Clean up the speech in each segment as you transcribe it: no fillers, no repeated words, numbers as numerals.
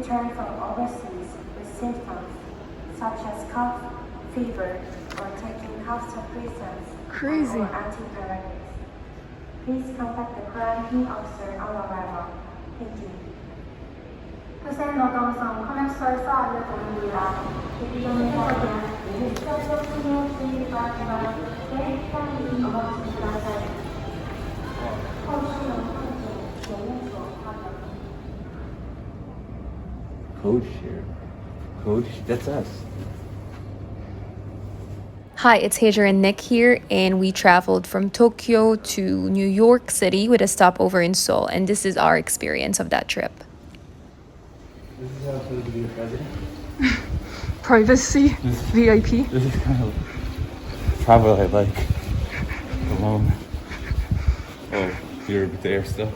return from overseas with symptoms such as cough, fever, or taking cough suppressants or antibiotics. Please contact the quarantine officer on arrival. Thank you. 후생노동성 컴mercial사 알려드립니다. 대기점에서는 일정적 신용 주의가 기반 대입상이 어마어마하다. Code share. That's us. Hi, it's Hajar and Nick here, and we traveled from Tokyo to New York City with a stopover in Seoul, and this is our experience of that trip. This is how it's supposed to be a president. Privacy, VIP. This is kind of probably like alone. Oh, you're there still?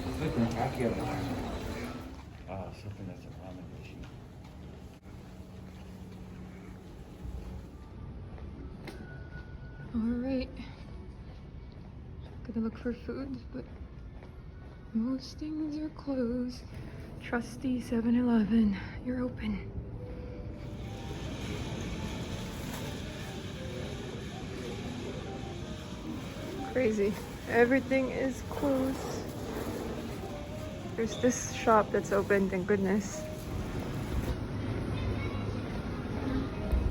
It's like an Akio. Oh, something that's a ramen machine. Alright. Gonna look for food, but most things are closed. Trusty 7-Eleven, you're open. Crazy. Everything is closed. There's this shop that's open, thank goodness.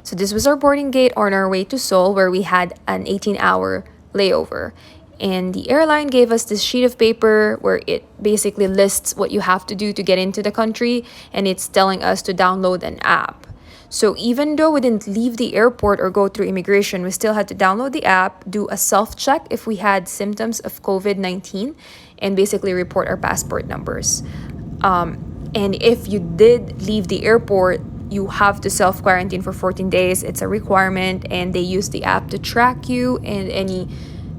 So this was our boarding gate on our way to Seoul, where we had an 18-hour layover. And the airline gave us this sheet of paper where it basically lists what you have to do to get into the country, and it's telling us to download an app. So even though we didn't leave the airport or go through immigration, we still had to download the app, do a self-check if we had symptoms of COVID-19, and basically report our passport numbers. And if you did leave the airport, you have to self-quarantine for 14 days. It's a requirement, and they use the app to track you and any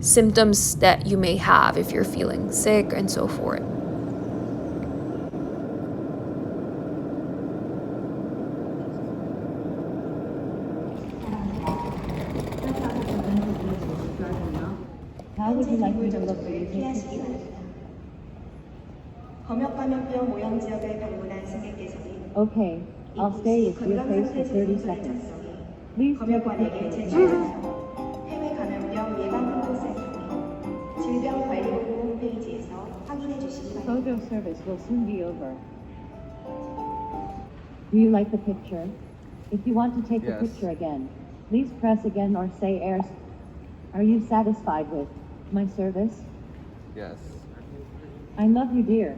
symptoms that you may have if you're feeling sick and so forth. How would you like me to look for you? Okay, I'll stay with your face for 30 seconds. Please take a picture. 해외 감염병 예방통보센터 질병관리본부 홈페이지에서 확인해 주시기 바랍니다. Photo service will soon be over. Do you like the picture? If you want to take the picture again, please press again or say airs. Are you satisfied with my service? Yes. I love you, dear.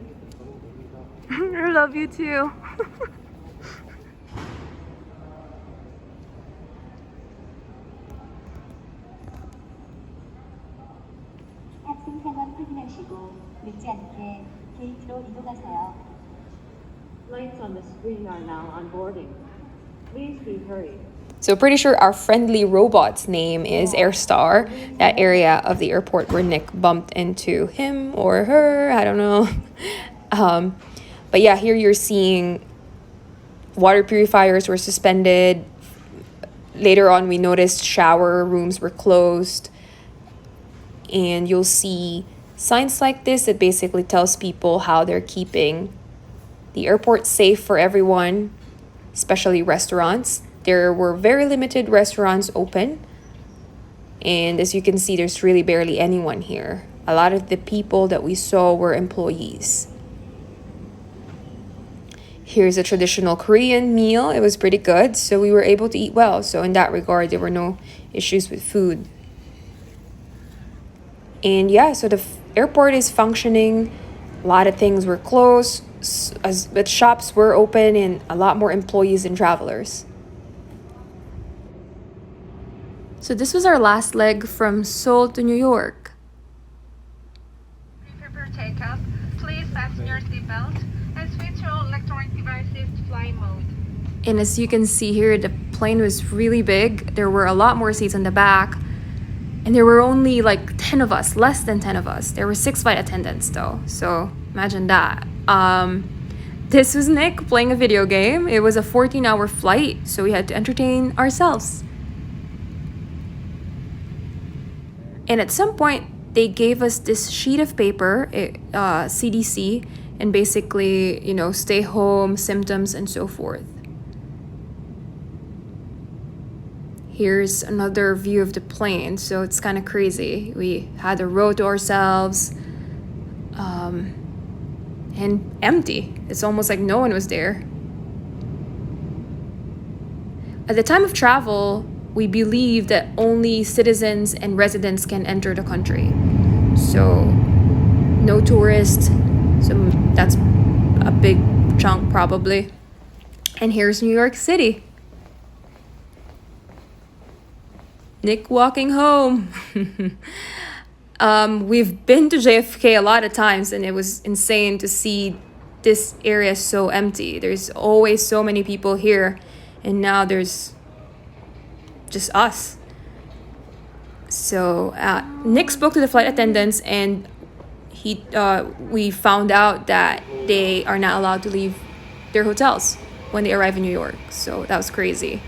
I love you too. 탑승 상황 확인하시고 늦지 않게 게이트로 이동하세요. Lights on the screen are now on boarding. Please be hurried. So pretty sure our friendly robot's name is Airstar, that area of the airport where Nick bumped into him or her, I don't know. But yeah, here you're seeing water purifiers were suspended. Later on, we noticed shower rooms were closed. And you'll see signs like this that basically tells people how they're keeping the airport safe for everyone, especially restaurants. There were very limited restaurants open. And as you can see, there's really barely anyone here. A lot of the people that we saw were employees. Here's a traditional Korean meal. It was pretty good, so we were able to eat well. So in that regard, there were no issues with food. And yeah, so the airport is functioning. A lot of things were closed, but shops were open and a lot more employees and travelers. So this was our last leg from Seoul to New York. Prepare for takeoff. Please fasten your seatbelt and switch all electronic devices to flight mode. And as you can see here, the plane was really big. There were a lot more seats in the back. And there were only like 10 of us, less than 10 of us. There were 6 flight attendants though, so imagine that. This was Nick playing a video game. It was a 14-hour flight, so we had to entertain ourselves. And at some point, they gave us this sheet of paper, CDC, and basically, stay home, symptoms, and so forth. Here's another view of the plane, so it's kind of crazy. We had a row to ourselves, and empty. It's almost like no one was there. At the time of travel, we believe that only citizens and residents can enter the country. So, no tourists. So that's a big chunk probably. And here's New York City. Nick walking home. We've been to JFK a lot of times, and it was insane to see this area so empty. There's always so many people here, and now there's just us. So Nick spoke to the flight attendants, and we found out that they are not allowed to leave their hotels when they arrive in New York. So that was crazy.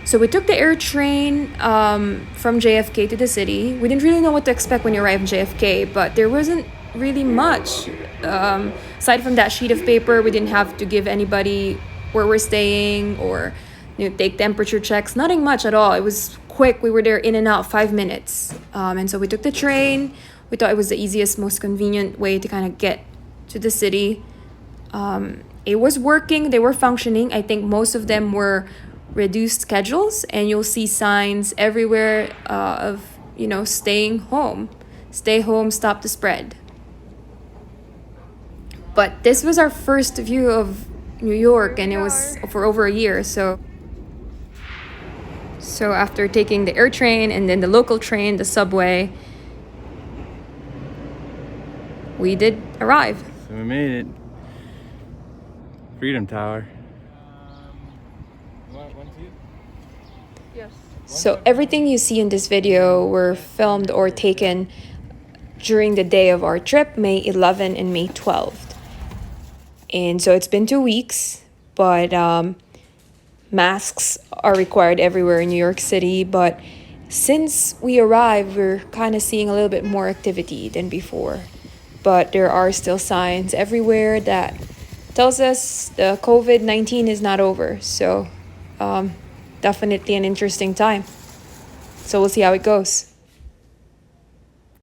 So we took the air train from JFK to the city. We didn't really know what to expect when you arrive in JFK, but there wasn't really much. Aside from that sheet of paper, we didn't have to give anybody where we're staying or take temperature checks. Nothing much at all. It was quick. We were there in and out 5 minutes. And so we took the train. We thought it was the easiest, most convenient way to kind of get to the city. It was working. They were functioning. I think most of them were reduced schedules, and you'll see signs everywhere of staying home. Stay home, stop the spread. But this was our first view of New York, and it was for over a year. So after taking the air train and then the local train, the subway, we did arrive. So we made it. Freedom Tower. So everything you see in this video were filmed or taken during the day of our trip, May 11 and May 12th. And so it's been 2 weeks, but masks are required everywhere in New York City. But since we arrived, we're kind of seeing a little bit more activity than before. But there are still signs everywhere that tells us the COVID-19 is not over. So definitely an interesting time. So we'll see how it goes.